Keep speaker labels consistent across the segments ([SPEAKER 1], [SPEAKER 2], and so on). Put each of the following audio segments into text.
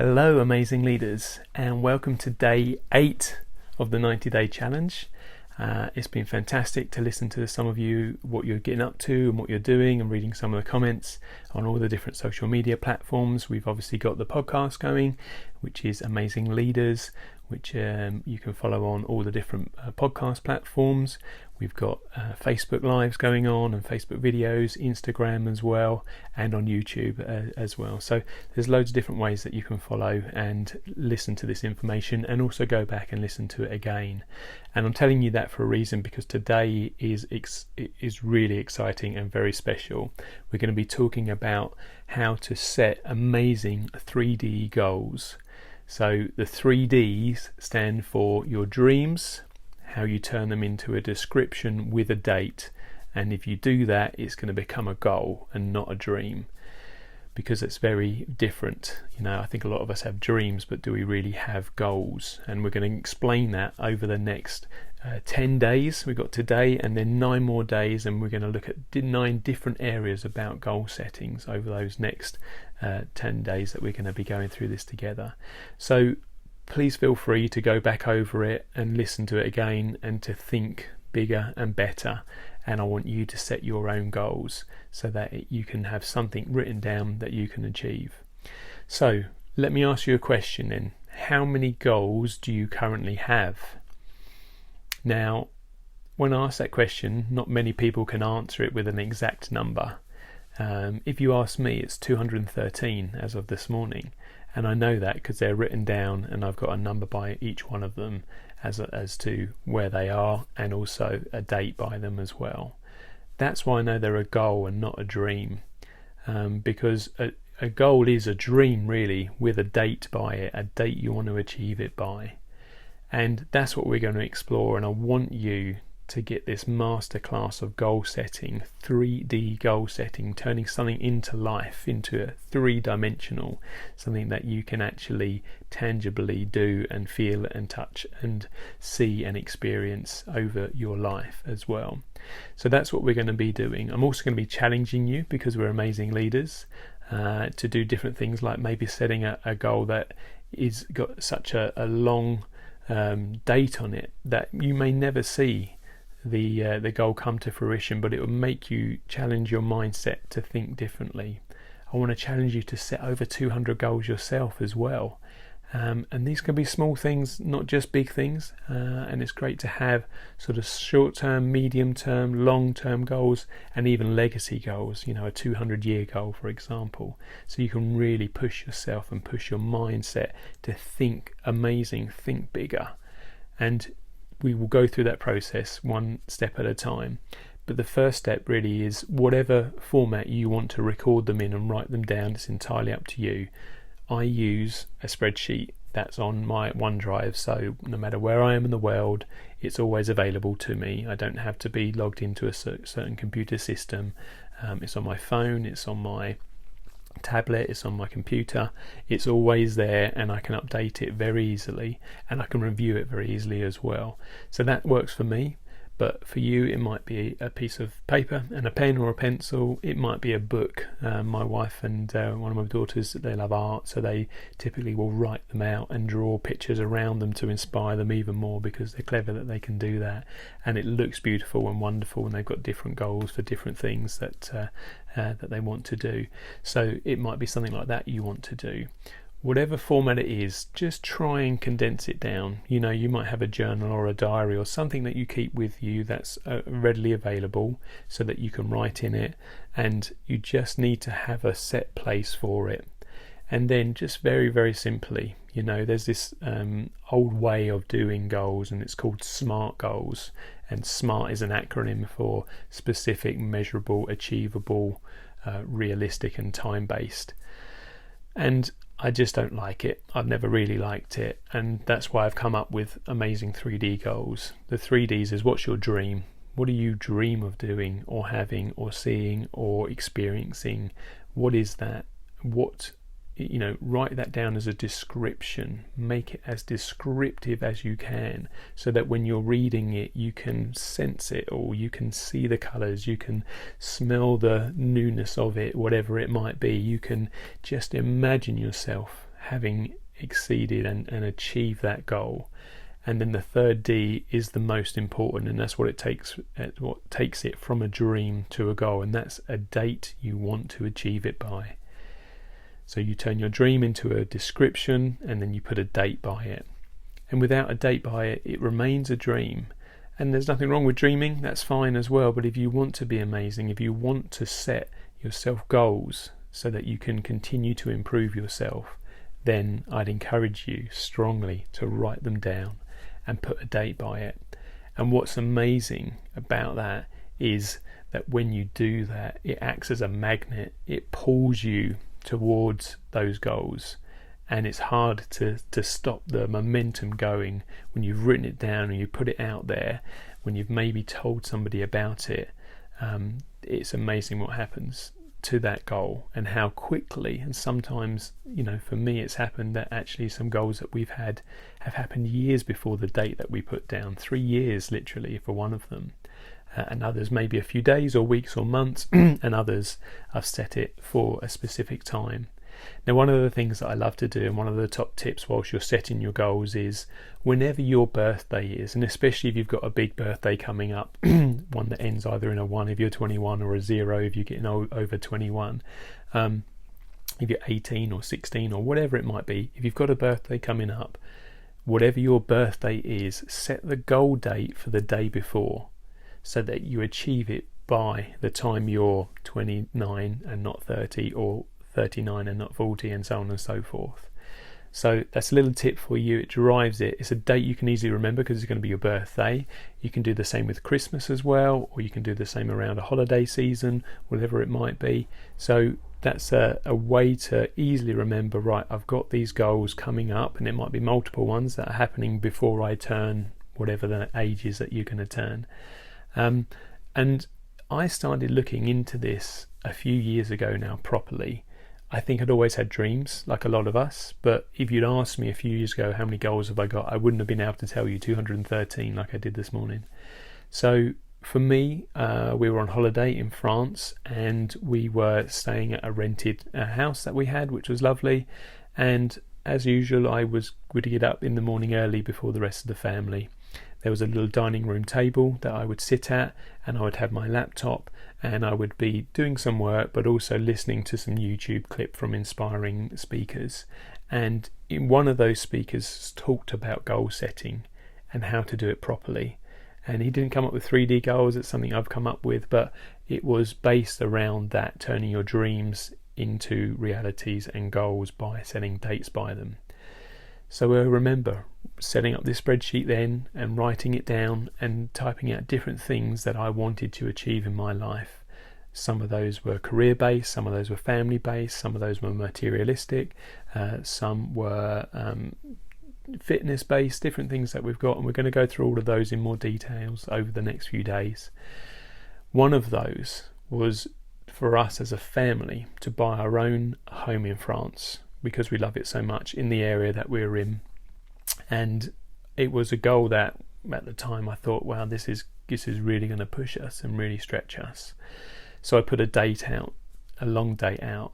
[SPEAKER 1] Hello, amazing leaders, and welcome to day 8 of the 90-day challenge. It's been fantastic to listen to some of you, what you're getting up to and what you're doing, and reading some of the comments on all the different social media platforms. We've obviously got the podcast going, which is Amazing Leaders, which you can follow on all the different podcast platforms. We've got Facebook Lives going on and Facebook videos, Instagram as well, and on YouTube as well. So there's loads of different ways that you can follow and listen to this information, and also go back and listen to it again. And I'm telling you that for a reason, because today is really exciting and very special. We're going to be talking about how to set amazing 3D goals. So the 3Ds stand for your dreams, how you turn them into a description with a date, and if you do that, it's going to become a goal and not a dream, because it's very different. I think a lot of us have dreams, but do we really have goals? And we're going to explain that over the next 10 days. We've got today and then 9 more days, and we're going to look at 9 different areas about goal settings over those next 10 days that we're going to be going through this together. So please feel free to go back over it and listen to it again, and to think bigger and better. And I want you to set your own goals so that you can have something written down that you can achieve. So let me ask you a question then. How many goals do you currently have? Now, when I ask that question, not many people can answer it with an exact number. If you ask me, it's 213 as of this morning. And I know that because they're written down, and I've got a number by each one of them as to where they are, and also a date by them as well. That's why I know they're a goal and not a dream, because a goal is a dream really, with a date by it, a date you want to achieve it by. And that's what we're going to explore, and I want you to get this masterclass of goal setting, 3D goal setting, turning something into life, into a 3-dimensional, something that you can actually tangibly do and feel and touch and see and experience over your life as well. So that's what we're going to be doing. I'm also going to be challenging you, because we're amazing leaders, to do different things, like maybe setting a goal that is got such a long date on it that you may never see the goal come to fruition, but it will make you challenge your mindset to think differently. I want to challenge you to set over 200 goals yourself as well, and these can be small things, not just big things, and it's great to have sort of short-term, medium-term, long-term goals, and even legacy goals, a 200-year goal, for example, so you can really push yourself and push your mindset to think amazing, think bigger. And we will go through that process one step at a time. But the first step really is, whatever format you want to record them in and write them down, it's entirely up to you. I use a spreadsheet that's on my OneDrive, so no matter where I am in the world, it's always available to me. I don't have to be logged into a certain computer system. It's on my phone, it's on my tablet, it's on my computer, it's always there, and I can update it very easily, and I can review it very easily as well. So that works for me. But for you, it might be a piece of paper and a pen or a pencil. It might be a book. My wife and one of my daughters, they love art, so they typically will write them out and draw pictures around them to inspire them even more, because they're clever that they can do that. And it looks beautiful and wonderful, and they've got different goals for different things that they want to do. So it might be something like that you want to do. Whatever format it is, just try and condense it down. You might have a journal or a diary or something that you keep with you that's readily available, so that you can write in it, and you just need to have a set place for it. And then just very, very simply, there's this old way of doing goals, and it's called SMART goals. And SMART is an acronym for specific, measurable, achievable, realistic, and time-based. And I just don't like it. I've never really liked it, and that's why I've come up with amazing 3D goals. The 3Ds is, what's your dream? What do you dream of doing or having or seeing or experiencing? What is that? Write that down as a description. Make it as descriptive as you can, so that when you're reading it, you can sense it, or you can see the colours, you can smell the newness of it, whatever it might be. You can just imagine yourself having exceeded and achieved that goal. And then the third D is the most important, and that's what takes it from a dream to a goal, and that's a date you want to achieve it by. So you turn your dream into a description, and then you put a date by it. And without a date by it, it remains a dream. And there's nothing wrong with dreaming, that's fine as well. But if you want to be amazing, if you want to set yourself goals so that you can continue to improve yourself, then I'd encourage you strongly to write them down and put a date by it. And what's amazing about that is that when you do that, it acts as a magnet. It pulls you towards those goals, and it's hard to stop the momentum going when you've written it down and you put it out there, when you've maybe told somebody about it. It's amazing what happens to that goal and how quickly. And sometimes, for me, it's happened that actually some goals that we've had have happened years before the date that we put down, 3 years literally for one of them, and others maybe a few days or weeks or months, and others I've set it for a specific time. Now, one of the things that I love to do, and one of the top tips whilst you're setting your goals, is whenever your birthday is, and especially if you've got a big birthday coming up, one that ends either in a 1 if you're 21 or a 0 if you're getting over 21, if you're 18 or 16 or whatever it might be, if you've got a birthday coming up, whatever your birthday is, set the goal date for the day before so that you achieve it by the time you're 29 and not 30, or 39 and not 40, and so on and so forth. So that's a little tip for you. It drives it. It's a date you can easily remember because it's going to be your birthday. You can do the same with Christmas as well, or you can do the same around a holiday season, whatever it might be. So that's a way to easily remember, right, I've got these goals coming up, and it might be multiple ones that are happening before I turn whatever the age is that you're going to turn. And I started looking into this a few years ago now properly. I think I'd always had dreams, like a lot of us, but if you'd asked me a few years ago how many goals have I got, I wouldn't have been able to tell you 213 like I did this morning. So for me, we were on holiday in France, and we were staying at a rented house that we had, which was lovely. And as usual, I would get up in the morning early before the rest of the family. There was a little dining room table that I would sit at, and I would have my laptop, and I would be doing some work but also listening to some YouTube clip from inspiring speakers. And in one of those speakers talked about goal setting and how to do it properly. And he didn't come up with 3D goals, it's something I've come up with, but it was based around that, turning your dreams into realities and goals by setting dates by them. So I remember setting up this spreadsheet then and writing it down and typing out different things that I wanted to achieve in my life. Some of those were career-based, some of those were family-based, some of those were materialistic, some were fitness-based, different things that we've got, and we're going to go through all of those in more details over the next few days. One of those was for us as a family to buy our own home in France, because we love it so much in the area that we're in. And it was a goal that at the time I thought, wow, this is really going to push us and really stretch us. So I put a date out, a long date out,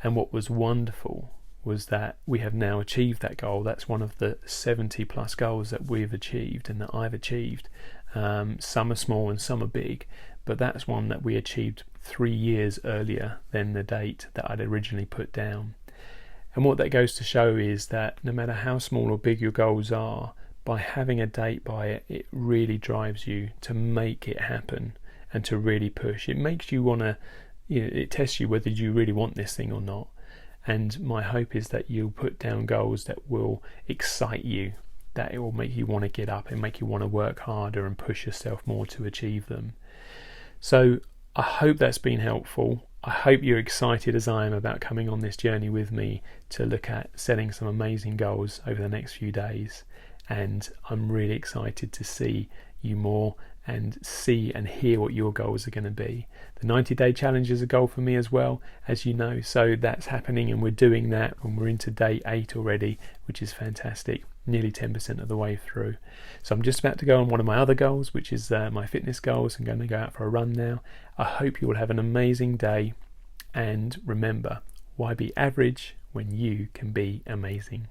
[SPEAKER 1] and what was wonderful was that we have now achieved that goal. That's one of the 70 plus goals that we've achieved and that I've achieved. Some are small and some are big, but that's one that we achieved 3 years earlier than the date that I'd originally put down. And what that goes to show is that no matter how small or big your goals are, by having a date by it, it really drives you to make it happen and to really push. It makes you want to, it tests you whether you really want this thing or not. And my hope is that you'll put down goals that will excite you, that it will make you want to get up and make you want to work harder and push yourself more to achieve them. So I hope that's been helpful. I hope you're excited as I am about coming on this journey with me to look at setting some amazing goals over the next few days. And I'm really excited to see you more and see and hear what your goals are going to be. The 90-day challenge is a goal for me as well, as you know, so that's happening and we're doing that, and we're into day 8 already, which is fantastic, nearly 10% of the way through. So I'm just about to go on one of my other goals, which is my fitness goals. I'm going to go out for a run now. I hope you will have an amazing day, and remember, why be average when you can be amazing.